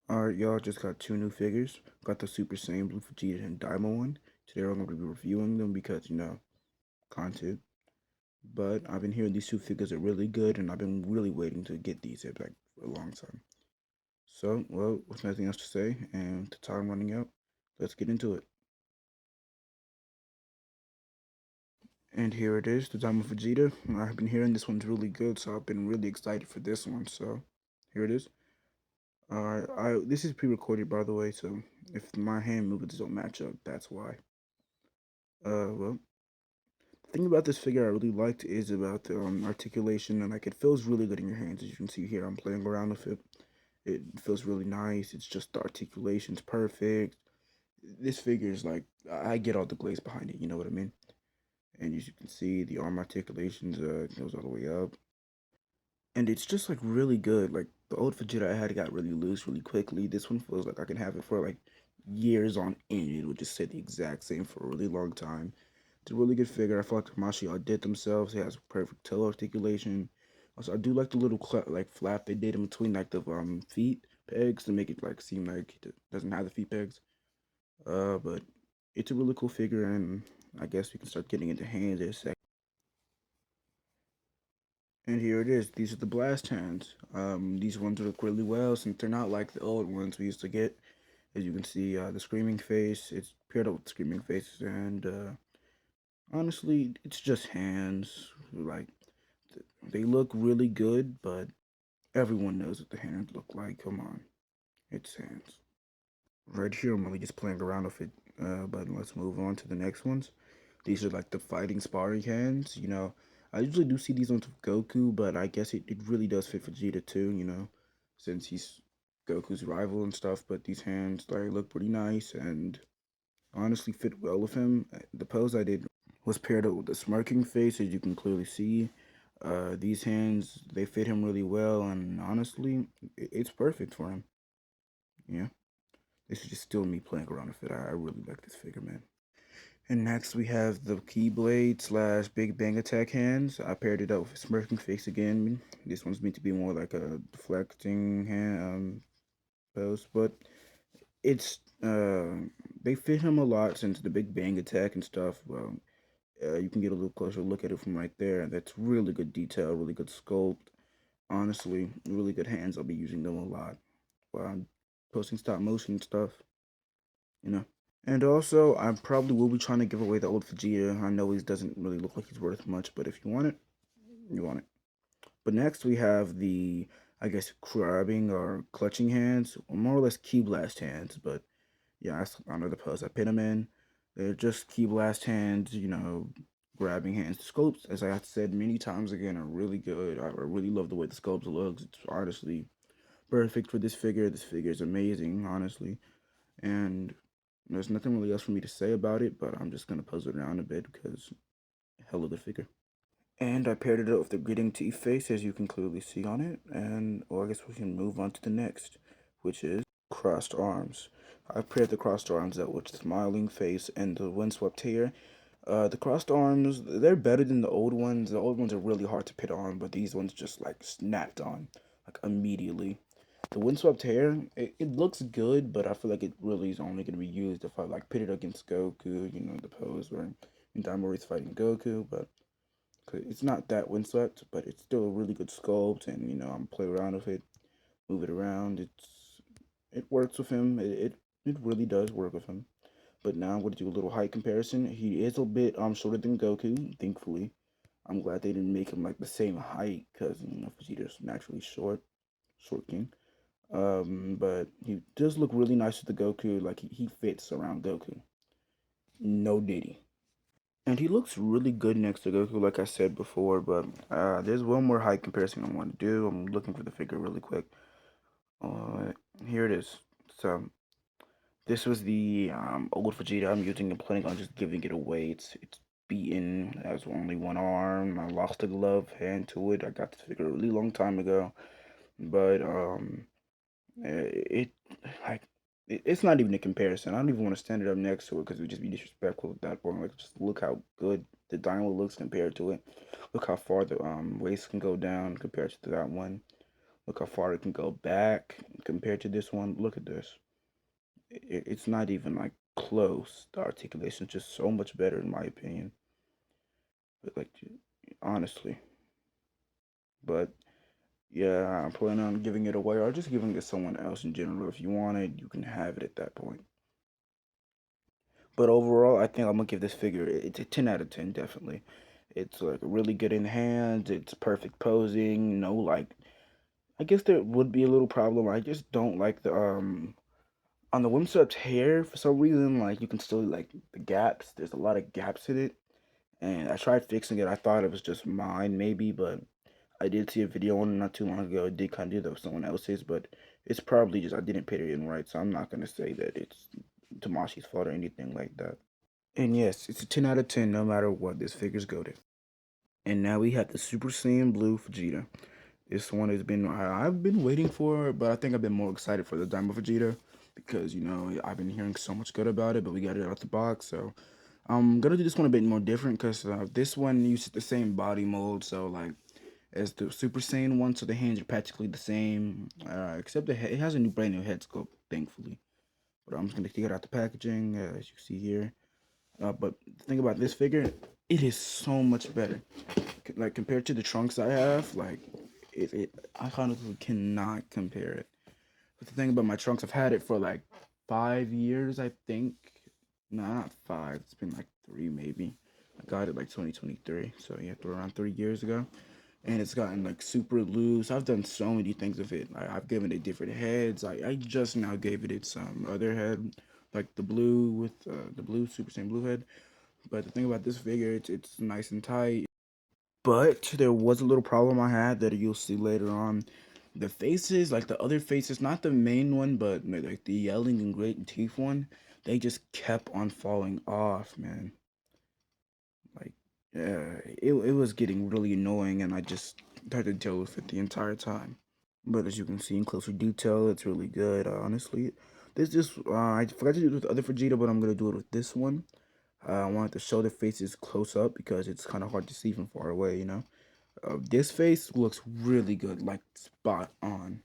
Alright, y'all, just got two new figures. Got the Super Saiyan Blue Vegeta and Daima one. Today I'm going to be reviewing them because, content. But I've been hearing these two figures are really good, and I've been really waiting to get these like for a long time. So, well, with nothing else to say, and the time running out, let's get into it. And here it is, the Daima Vegeta. I've been hearing this one's really good, so I've been really excited for this one. So, here it is. This is pre-recorded, by the way, so if my hand movements don't match up, that's why. Well, the thing about this figure I really liked is about the articulation, and like it feels really good in your hands. As you can see here, I'm playing around with it. It feels really nice. It's just the articulation's perfect. This figure is like I get all the glaze behind it. You know what I mean? And as you can see, the arm articulations goes all the way up, and it's just like really good. Like the old Vegeta I had got really loose really quickly. This one feels like I can have it for like years on end. It would just stay the exact same for a really long time. It's a really good figure. I feel like Tamashii did themselves. He has perfect toe articulation. Also, I do like the little like flap they did in between like the feet pegs to make it like seem like it doesn't have the feet pegs. But it's a really cool figure, and I guess we can start getting into hands in a sec. And here it is. These are the blast hands. These ones look really well since they're not like the old ones we used to get. As you can see, the screaming face. It's paired up with screaming face, and honestly, it's just hands. Like they look really good, but everyone knows what the hands look like. Come on, it's hands. Right here, I'm really just playing around with it. But let's move on to the next ones. These are like the fighting sparring hands. I usually do see these ones with Goku, but I guess it really does fit Vegeta too. Since he's Goku's rival and stuff. But these hands like look pretty nice and honestly fit well with him. The pose I did was paired up with the smirking face, as you can clearly see. These hands, they fit him really well, and honestly, it's perfect for him. Yeah, this is just still me playing around with it. I really like this figure, man. And next we have the Keyblade slash Big Bang Attack hands. I paired it up with smirking face again. This one's meant to be more like a deflecting hand pose, but it's they fit him a lot since the Big Bang Attack and stuff. Well, you can get a little closer look at it from right there. That's really good detail, really good sculpt. Honestly, really good hands. I'll be using them a lot while I'm posting stop motion stuff, you know. And also, I probably will be trying to give away the old Vegeta. I know he doesn't really look like he's worth much, but if you want it, you want it. But next we have the, I guess, grabbing or clutching hands, or more or less key blast hands. But yeah, that's another pose I put them in. They're just key blast hands, grabbing hands. The sculpts, as I said many times again, are really good. I really love the way the sculpt looks. It's honestly perfect for this figure. This figure is amazing, honestly. And there's nothing really else for me to say about it, but I'm just gonna puzzle around a bit because hella good figure. And I paired it up with the gritting teeth face, as you can clearly see on it. And well, I guess we can move on to the next, which is crossed arms. I paired the crossed arms up with the smiling face and the windswept hair. The crossed arms, they're better than the old ones. The old ones are really hard to put on, but these ones just like snapped on, like immediately. The windswept hair, it looks good, but I feel like it really is only going to be used if I like pit it against Goku, the pose where Daimori's fighting Goku, but it's not that windswept, but it's still a really good sculpt, and I'm play around with it, move it around. It works with him. It really does work with him. But now I'm going to do a little height comparison. He is a bit shorter than Goku, thankfully. I'm glad they didn't make him like the same height because Vegeta's naturally short king. But he does look really nice with the Goku. Like he fits around Goku. No Diddy. And he looks really good next to Goku, like I said before. But there's one more height comparison I want to do. I'm looking for the figure really quick. Uh, Here it is. So this was the old Vegeta I'm using and planning on just giving it away. It's beaten. It has only one arm. I lost a glove hand to it. I got this figure a really long time ago. But it like it's not even a comparison. I don't even want to stand it up next to it because it would just be disrespectful at that point. Like just look how good the Dynamo looks compared to it. Look how far the waist can go down compared to that one. Look how far it can go back compared to this one. Look at this. It's not even like close. The articulation is just so much better in my opinion. But like honestly, but yeah, I'm planning on giving it away or just giving it to someone else in general. If you want it, you can have it at that point. But overall, I think I'm gonna give this figure it's a 10 out of 10 definitely. It's like really good in hand. It's perfect posing. No like I guess there would be a little problem. I just don't like the on the Wimsup's hair for some reason. Like you can still like the gaps. There's a lot of gaps in it, and I tried fixing it. I thought it was just mine maybe, but I did see a video on it not too long ago. It did kind of do that with someone else's, but it's probably just I didn't put it in right. So I'm not gonna say that it's Tamashi's fault or anything like that. And yes, it's a 10 out of 10 no matter what. This figure's goated. And now we have the Super Saiyan Blue Vegeta. This one has been I've been waiting for, but I think I've been more excited for the Diamond Vegeta because I've been hearing so much good about it, but we got it out the box, so I'm gonna do this one a bit more different because this one uses the same body mold, so like as the Super Saiyan one, so the hands are practically the same, except it has a new brand new head sculpt, thankfully. But I'm just gonna take it out the packaging, as you see here. But the thing about this figure, it is so much better. Like compared to the trunks I have, like I honestly cannot compare it. But the thing about my trunks, I've had it for like 5 years, I think. No, not five. It's been like three maybe. I got it like 2023, so yeah, around 3 years ago. And it's gotten like super loose. I've done so many things with it. I've given it different heads. I just now gave it its other head, like the blue with the blue Super Saiyan blue head. But the thing about this figure, it's nice and tight. But there was a little problem I had that you'll see later on. The faces, like the other faces, not the main one, but like the yelling and great teeth one, they just kept on falling off, man. Like, yeah, it was getting really annoying, and I just had to deal with it the entire time. But as you can see in closer detail, it's really good. Honestly, I forgot to do it with the other Vegeta, but I'm gonna do it with this one. I wanted to show the faces close up because it's kind of hard to see from far away. This face looks really good, like spot on.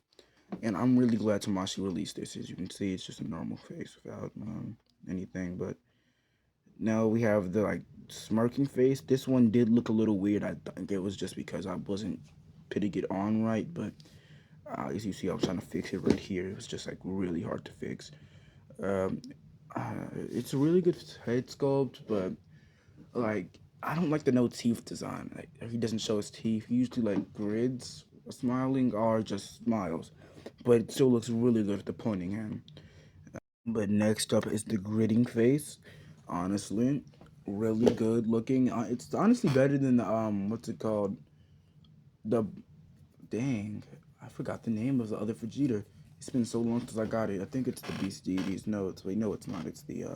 And I'm really glad Tamashi released this. As you can see, it's just a normal face without anything. But now we have the like smirking face. This one did look a little weird. I think it was just because I wasn't putting it on right. But as you see, I was trying to fix it right here. It was just like really hard to fix. Um, it's a really good head sculpt, but like I don't like the no teeth design. Like he doesn't show his teeth. He usually like grids smiling or just smiles, but it still looks really good with the pointing hand. But next up is the gritting face. Honestly, really good looking. It's honestly better than the what's it called? The dang, I forgot the name of the other Vegeta. It's been so long since I got it. I think it's the Beast Deities. No, it's wait, no, it's not. It's the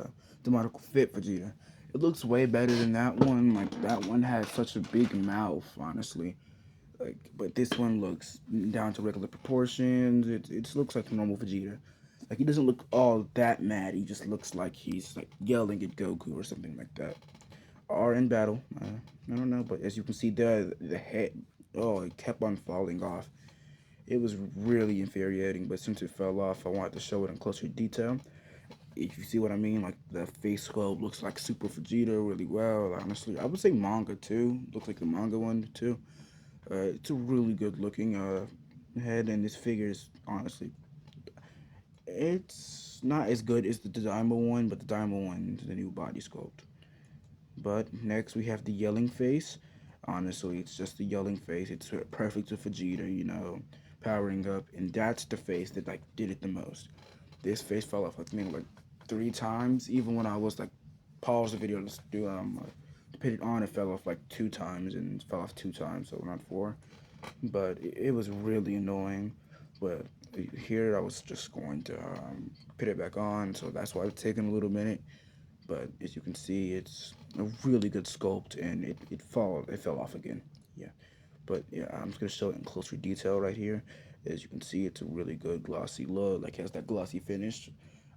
Demonical Fit Vegeta. It looks way better than that one. Like that one had such a big mouth, honestly. Like, but this one looks down to regular proportions. It just looks like a normal Vegeta. Like he doesn't look all that mad. He just looks like he's like yelling at Goku or something like that. Or in battle. I don't know, but as you can see there, the head, oh, it kept on falling off. It was really infuriating, but since it fell off, I wanted to show it in closer detail. If you see what I mean, like the face sculpt looks like Super Vegeta really well. Honestly, I would say manga too. Looks like the manga one too. It's a really good looking head, and this figure is honestly, it's not as good as the Diamond one, but the Diamond one is the new body sculpt. But next we have the yelling face. Honestly, it's just the yelling face. It's perfect with Vegeta, powering up, and that's the face that like did it the most. This face fell off like maybe like 3 times. Even when I was like pause the video to do to put it on, it fell off like 2 times and fell off 2 times, so not four. But it was really annoying. But here I was just going to put it back on, so that's why it's taking a little minute. But as you can see, it's a really good sculpt, and it fell off again. Yeah, but yeah, I'm just gonna show it in closer detail right here. As you can see, it's a really good glossy look, like it has that glossy finish.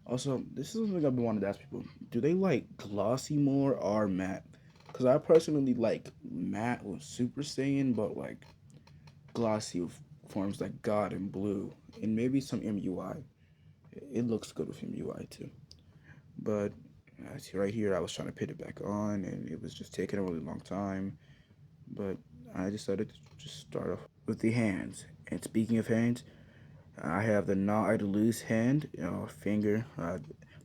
Also, this is something I've been wanting to ask people: do they like glossy more or matte? Because I personally like matte with Super Saiyan, but like glossy with forms like God and blue, and maybe some MUI. It looks good with MUI too. But I see right here, I was trying to put it back on, and it was just taking a really long time. But I decided to just start off with the hands. And speaking of hands, I have the not loose hand, finger.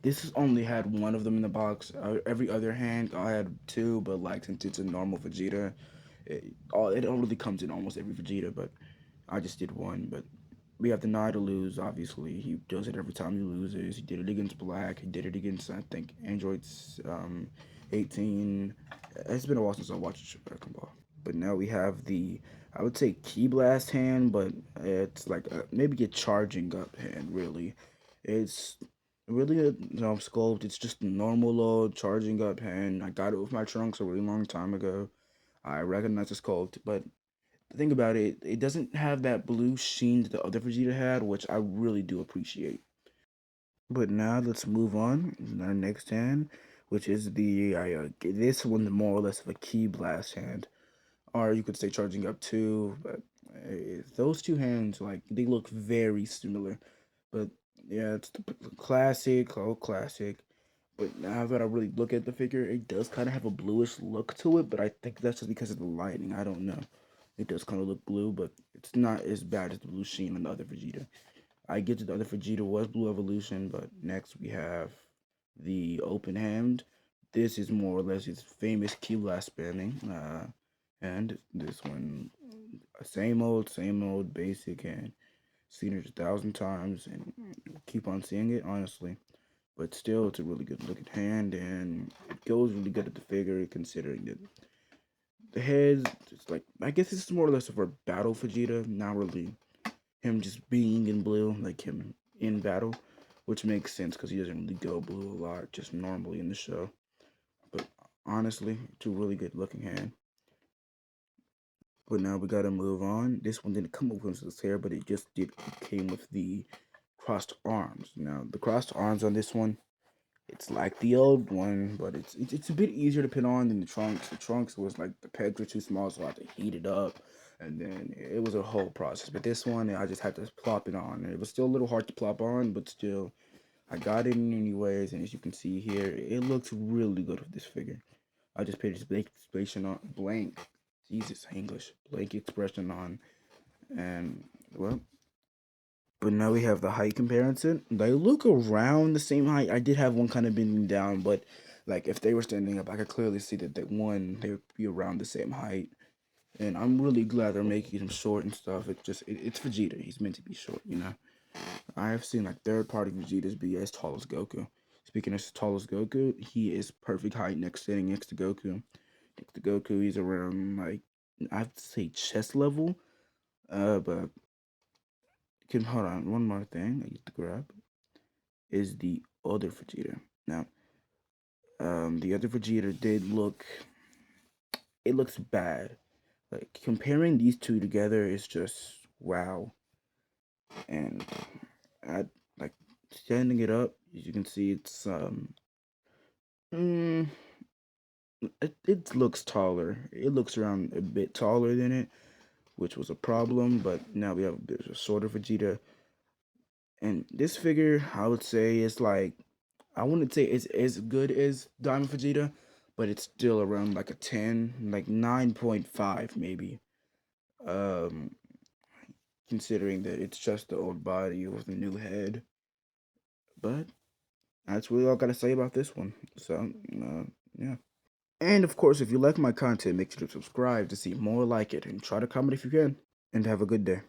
This has only had one of them in the box. Every other hand, I had two, but like since it's a normal Vegeta, it only comes in almost every Vegeta. But I just did one. But we have the not to lose. Obviously, he does it every time he loses. He did it against Black. He did it against I think Android's 18. It's been a while since I watched Dragon Ball. But now we have the, I would say Key Blast hand, but it's like maybe a charging up hand, really. It's really a sculpt. It's just a normal old charging up hand. I got it with my trunks a really long time ago. I recognize the sculpt, but the thing about it, it doesn't have that blue sheen that the other Vegeta had, which I really do appreciate. But now let's move on. Our next hand, which is the this one more or less of a Key Blast hand, or you could say charging up two. But those two hands, like they look very similar. But yeah, it's the classic, old classic. But now that I really look at the figure, it does kind of have a bluish look to it. But I think that's just because of the lighting. I don't know. It does kind of look blue, but it's not as bad as the blue sheen on the other Vegeta. I get that the other Vegeta was Blue Evolution, but next we have the Open Hand. This is more or less his famous key blast spamming. And this one, same old basic hand. Seen it 1,000 times and keep on seeing it, honestly. But still, it's a really good looking hand, and it goes really good at the figure, considering that the head, it's like, I guess this is more or less for battle Vegeta, not really him just being in blue, like him in battle, which makes sense because he doesn't really go blue a lot, just normally in the show. But honestly, it's a really good looking hand. But now we gotta move on. This one didn't come with his hair, but it came with the crossed arms. Now the crossed arms on this one, it's like the old one, but it's a bit easier to put on than the trunks. The trunks was like the pegs were too small, so I had to heat it up, and then it was a whole process. But this one, I just had to plop it on. And it was still a little hard to plop on, but still, I got it in anyways. And as you can see here, it looks really good with this figure. I just put this blank expression on blank. Jesus, English blank expression on, and well, but now we have the height comparison. They look around the same height. I did have one kind of bending down, but like if they were standing up, I could clearly see that they would be around the same height. And I'm really glad they're making him short and stuff. It's Vegeta. He's meant to be short, you know. I have seen like third party Vegetas be as tall as Goku. Speaking as tall as Goku, he is perfect height standing next to Goku. Next to Goku, he's around like I have to say chest level. But can hold on one more thing I need to grab is the other Vegeta. Now, the other Vegeta did look. It looks bad. Like comparing these two together is just wow. And I like standing it up. As you can see, mm, it looks taller. It looks around a bit taller than it, which was a problem. But now there's a shorter Vegeta, and this figure I would say is like I wouldn't say it's as good as Diamond Vegeta, but it's still around like a 10, like 9.5 maybe. Um, Considering that it's just the old body with a new head. But that's really all I gotta say about this one. So, yeah. And of course, if you like my content, make sure to subscribe to see more like it and try to comment if you can. And have a good day.